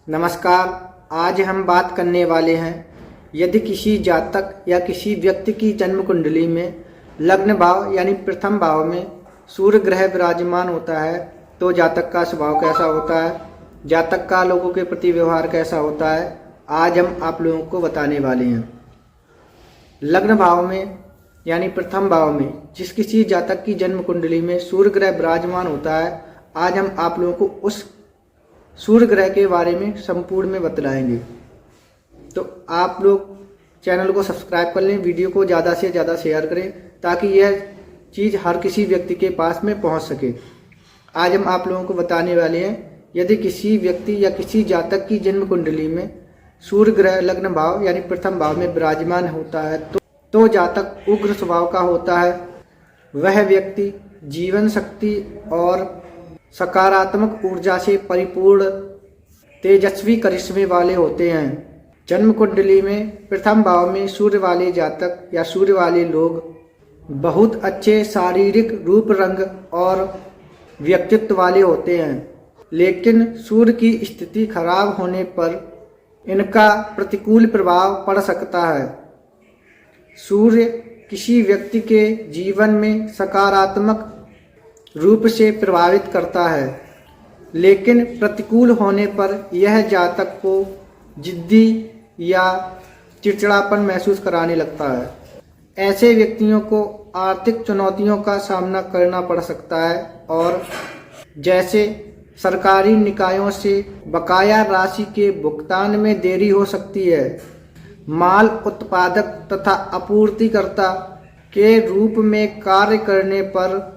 नमस्कार। आज हम बात करने वाले हैं यदि किसी जातक या किसी व्यक्ति की जन्म कुंडली में लग्न भाव यानी प्रथम भाव में सूर्य ग्रह विराजमान होता है तो जातक का स्वभाव कैसा होता है, जातक का लोगों के प्रति व्यवहार कैसा होता है, आज हम आप लोगों को बताने वाले हैं। लग्न भाव में यानी प्रथम भाव में जिस किसी जातक की जन्म कुंडली में सूर्य ग्रह विराजमान होता है, आज हम आप लोगों को उस सूर्य ग्रह के बारे में संपूर्ण में बतलाएंगे। तो आप लोग चैनल को सब्सक्राइब कर लें, वीडियो को ज़्यादा से ज़्यादा शेयर करें ताकि यह चीज़ हर किसी व्यक्ति के पास में पहुंच सके। आज हम आप लोगों को बताने वाले हैं यदि किसी व्यक्ति या किसी जातक की जन्म कुंडली में सूर्य ग्रह लग्न भाव यानी प्रथम भाव में विराजमान होता है तो जातक उग्र स्वभाव का होता है। वह व्यक्ति जीवन शक्ति और सकारात्मक ऊर्जा से परिपूर्ण तेजस्वी करिश्मे वाले होते हैं। जन्म कुंडली में प्रथम भाव में सूर्य वाले जातक या सूर्य वाले लोग बहुत अच्छे शारीरिक रूप रंग और व्यक्तित्व वाले होते हैं, लेकिन सूर्य की स्थिति खराब होने पर इनका प्रतिकूल प्रभाव पड़ सकता है। सूर्य किसी व्यक्ति के जीवन में सकारात्मक रूप से प्रभावित करता है, लेकिन प्रतिकूल होने पर यह जातक को जिद्दी या चिड़चिड़ापन महसूस कराने लगता है। ऐसे व्यक्तियों को आर्थिक चुनौतियों का सामना करना पड़ सकता है और जैसे सरकारी निकायों से बकाया राशि के भुगतान में देरी हो सकती है। माल उत्पादक तथा आपूर्तिकर्ता के रूप में कार्य करने पर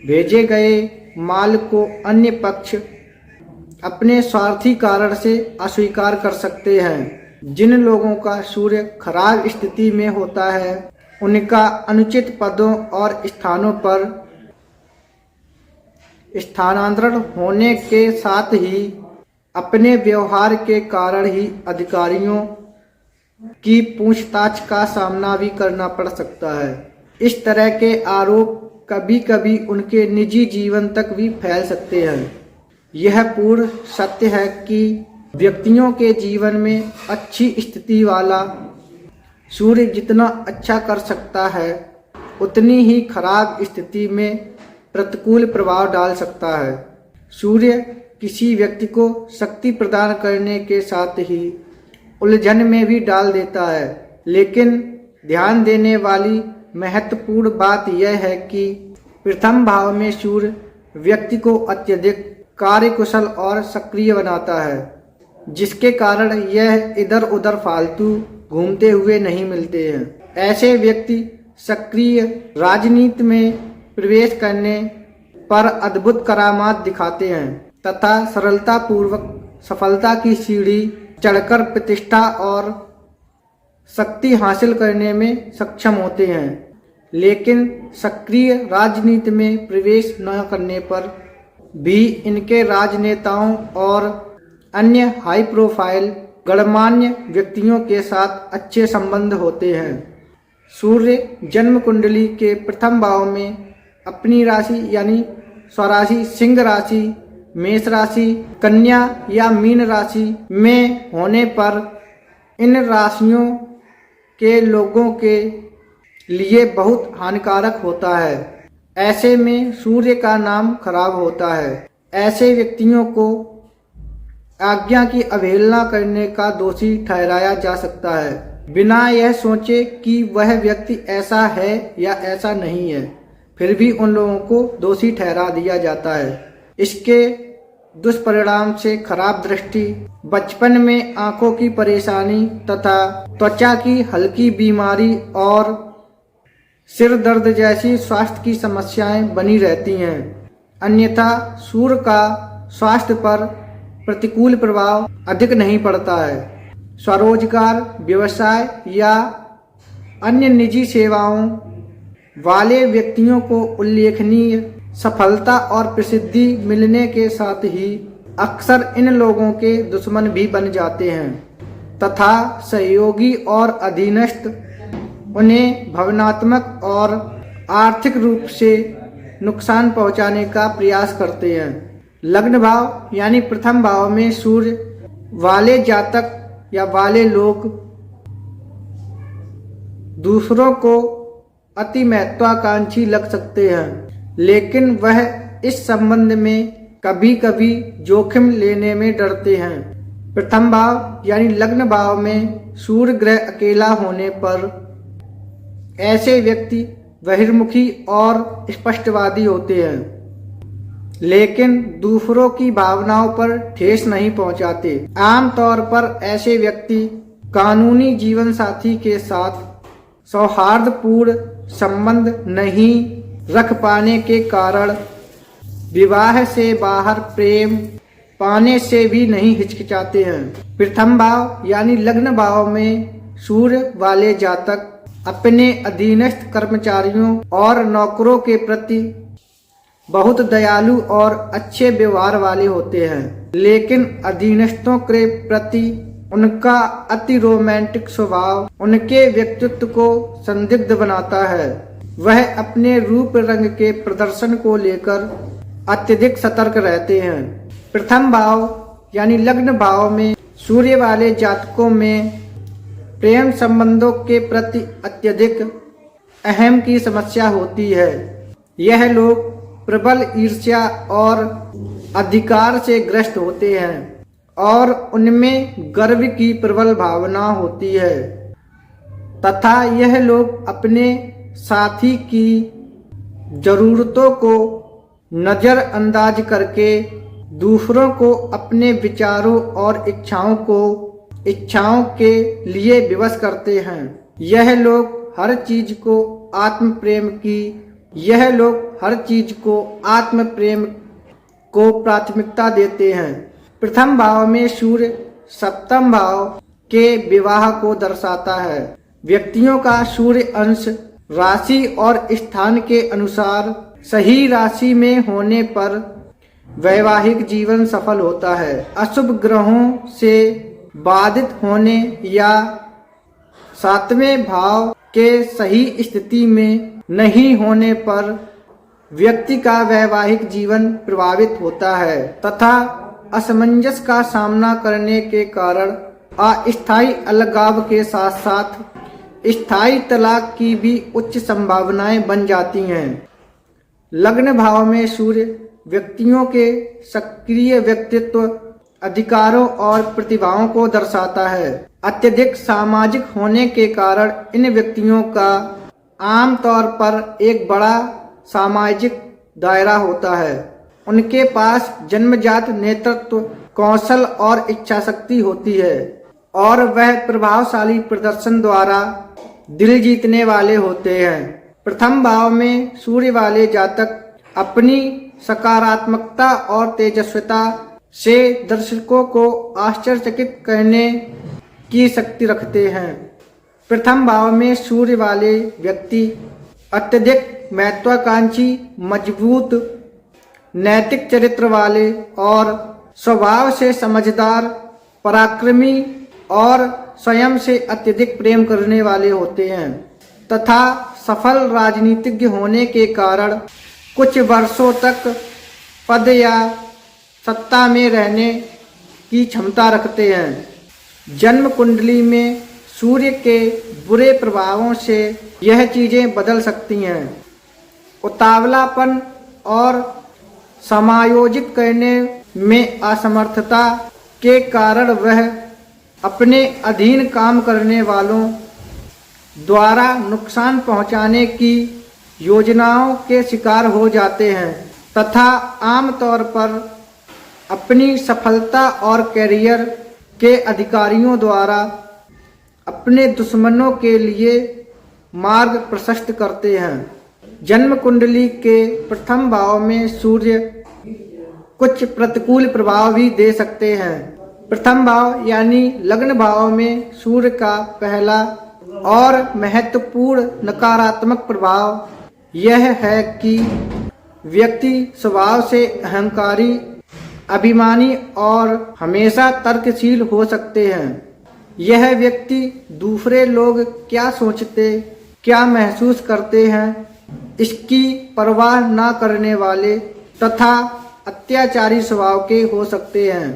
भेजे गए माल को अन्य पक्ष अपने स्वार्थी कारण से अस्वीकार कर सकते हैं। जिन लोगों का सूर्य खराब स्थिति में होता है उनका अनुचित पदों और स्थानों पर स्थानांतरण होने के साथ ही अपने व्यवहार के कारण ही अधिकारियों की पूछताछ का सामना भी करना पड़ सकता है। इस तरह के आरोप कभी कभी उनके निजी जीवन तक भी फैल सकते हैं। यह पूर्ण सत्य है कि व्यक्तियों के जीवन में अच्छी स्थिति वाला सूर्य जितना अच्छा कर सकता है उतनी ही खराब स्थिति में प्रतिकूल प्रभाव डाल सकता है। सूर्य किसी व्यक्ति को शक्ति प्रदान करने के साथ ही उलझन में भी डाल देता है, लेकिन ध्यान देने वाली महत्वपूर्ण बात यह है कि प्रथम भाव में सूर्य व्यक्ति को अत्यधिक कार्यकुशल और सक्रिय बनाता है, जिसके कारण यह इधर उधर फालतू घूमते हुए नहीं मिलते हैं। ऐसे व्यक्ति सक्रिय राजनीति में प्रवेश करने पर अद्भुत करामात दिखाते हैं तथा सरलता पूर्वक सफलता की सीढ़ी चढ़कर प्रतिष्ठा और शक्ति हासिल करने में सक्षम होते हैं, लेकिन सक्रिय राजनीति में प्रवेश न करने पर भी इनके राजनेताओं और अन्य हाई प्रोफाइल गणमान्य व्यक्तियों के साथ अच्छे संबंध होते हैं। सूर्य जन्म कुंडली के प्रथम भाव में अपनी राशि यानी स्वराशि सिंह राशि, मेष राशि, कन्या या मीन राशि में होने पर इन राशियों के लोगों के लिए बहुत हानिकारक होता है। ऐसे में सूर्य का नाम खराब होता है। ऐसे व्यक्तियों को आज्ञा की अवहेलना करने का दोषी ठहराया जा सकता है, बिना यह सोचे कि वह व्यक्ति ऐसा है या ऐसा नहीं है, फिर भी उन लोगों को दोषी ठहरा दिया जाता है। इसके दुष्परिणाम से खराब दृष्टि, बचपन में आंखों की परेशानी तथा त्वचा की हल्की बीमारी और सिर दर्द जैसी स्वास्थ्य की समस्याएं बनी रहती हैं। अन्यथा सूर्य का स्वास्थ्य पर प्रतिकूल प्रभाव अधिक नहीं पड़ता है। स्वरोजगार, व्यवसाय या अन्य निजी सेवाओं वाले व्यक्तियों को उल्लेखनीय सफलता और प्रसिद्धि मिलने के साथ ही अक्सर इन लोगों के दुश्मन भी बन जाते हैं तथा सहयोगी और अधीनस्थ उन्हें भावनात्मक और आर्थिक रूप से नुकसान पहुंचाने का प्रयास करते हैं। लग्न भाव यानी प्रथम भाव में सूर्य वाले जातक या वाले लोग दूसरों को अति महत्वाकांक्षी लग सकते हैं, लेकिन वह इस संबंध में कभी कभी जोखिम लेने में डरते हैं। प्रथम भाव यानी लग्न भाव में सूर्य ग्रह अकेला होने पर ऐसे व्यक्ति बहिर्मुखी और स्पष्टवादी होते हैं, लेकिन दूसरों की भावनाओं पर ठेस नहीं पहुंचाते। आमतौर पर ऐसे व्यक्ति कानूनी जीवन साथी के साथ सौहार्दपूर्ण संबंध नहीं रख पाने के कारण विवाह से बाहर प्रेम पाने से भी नहीं हिचकिचाते हैं। प्रथम भाव यानी लग्न भाव में सूर्य वाले जातक अपने अधीनस्थ कर्मचारियों और नौकरों के प्रति बहुत दयालु और अच्छे व्यवहार वाले होते हैं, लेकिन अधीनस्थों के प्रति उनका अति रोमांटिक स्वभाव उनके व्यक्तित्व को संदिग्ध बनाता है। वह अपने रूप रंग के प्रदर्शन को लेकर अत्यधिक सतर्क रहते हैं। प्रथम भाव यानी लग्न भाव में सूर्य वाले जातकों में प्रेम संबंधों के प्रति अत्यधिक अहम की समस्या होती है। यह लोग प्रबल ईर्ष्या और अधिकार से ग्रस्त होते हैं और उनमें गर्व की प्रबल भावना होती है तथा यह लोग अपने साथी की जरूरतों को नजरअंदाज करके दूसरों को अपने विचारों और इच्छाओं के लिए विवश करते हैं। यह लोग हर चीज को आत्म प्रेम को प्राथमिकता देते हैं। प्रथम भाव में सूर्य सप्तम भाव के विवाह को दर्शाता है। व्यक्तियों का सूर्य अंश राशि और स्थान के अनुसार सही राशि में होने पर वैवाहिक जीवन सफल होता है। अशुभ ग्रहों से बाधित होने या सातवें भाव के सही स्थिति में नहीं होने पर व्यक्ति का वैवाहिक जीवन प्रभावित होता है तथा असमंजस का सामना करने के कारण अस्थायी अलगाव के साथ साथ स्थायी तलाक की भी उच्च संभावनाएं बन जाती हैं। लग्न भाव में सूर्य व्यक्तियों के सक्रिय व्यक्तित्व, अधिकारों और प्रतिभाओं को दर्शाता है। अत्यधिक सामाजिक होने के कारण इन व्यक्तियों का आमतौर पर एक बड़ा सामाजिक दायरा होता है। उनके पास जन्मजात नेतृत्व कौशल और इच्छा शक्ति होती है और वह प्रभावशाली प्रदर्शन द्वारा दिल जीतने वाले होते हैं। प्रथम भाव में सूर्य वाले जातक अपनी सकारात्मकता और तेजस्विता से दर्शकों को आश्चर्यचकित करने की शक्ति रखते हैं। प्रथम भाव में सूर्य वाले व्यक्ति अत्यधिक महत्वाकांक्षी, मजबूत, नैतिक चरित्र वाले और स्वभाव से समझदार, पराक्रमी और स्वयं से अत्यधिक प्रेम करने वाले होते हैं तथा सफल राजनीतिज्ञ होने के कारण कुछ वर्षों तक पद या सत्ता में रहने की क्षमता रखते हैं। जन्म कुंडली में सूर्य के बुरे प्रभावों से यह चीजें बदल सकती हैं। उतावलापन और समायोजित करने में असमर्थता के कारण वह अपने अधीन काम करने वालों द्वारा नुकसान पहुंचाने की योजनाओं के शिकार हो जाते हैं तथा आमतौर पर अपनी सफलता और कैरियर के अधिकारियों द्वारा अपने दुश्मनों के लिए मार्ग प्रशस्त करते हैं। जन्म कुंडली के प्रथम भाव में सूर्य कुछ प्रतिकूल प्रभाव भी दे सकते हैं। प्रथम भाव यानी लग्न भाव में सूर्य का पहला और महत्वपूर्ण नकारात्मक प्रभाव यह है कि व्यक्ति स्वभाव से अहंकारी, अभिमानी और हमेशा तर्कशील हो सकते हैं। यह व्यक्ति दूसरे लोग क्या सोचते, क्या महसूस करते हैं इसकी परवाह न करने वाले तथा अत्याचारी स्वभाव के हो सकते हैं।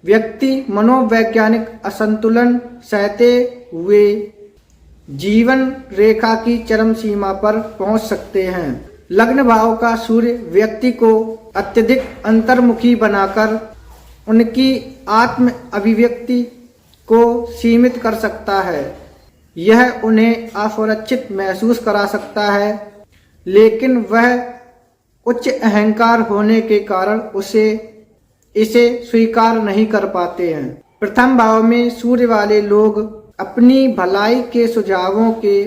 व्यक्ति मनोवैज्ञानिक असंतुलन सहते हुए जीवन रेखा की चरम सीमा पर पहुंच सकते हैं। लग्न भाव का सूर्य व्यक्ति को अत्यधिक अंतर्मुखी बनाकर उनकी आत्म अभिव्यक्ति को सीमित कर सकता है। यह उन्हें असुरक्षित महसूस करा सकता है, लेकिन वह उच्च अहंकार होने के कारण इसे स्वीकार नहीं कर पाते हैं। प्रथम भाव में सूर्य वाले लोग अपनी भलाई के सुझावों के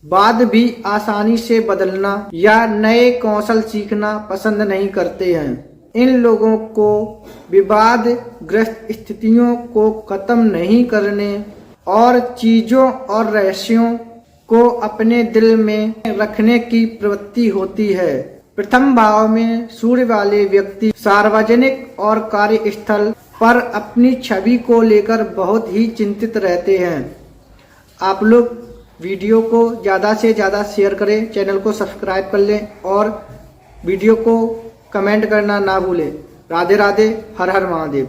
बाद भी आसानी से बदलना या नए कौशल सीखना पसंद नहीं करते हैं। इन लोगों को विवाद ग्रस्त स्थितियों को खत्म नहीं करने और चीजों और रहस्यों को अपने दिल में रखने की प्रवृत्ति होती है। प्रथम भाव में सूर्य वाले व्यक्ति सार्वजनिक और कार्यस्थल पर अपनी छवि को लेकर बहुत ही चिंतित रहते हैं। आप लोग वीडियो को ज़्यादा से ज़्यादा शेयर करें, चैनल को सब्सक्राइब कर लें और वीडियो को कमेंट करना ना भूलें। राधे राधे, हर हर महादेव।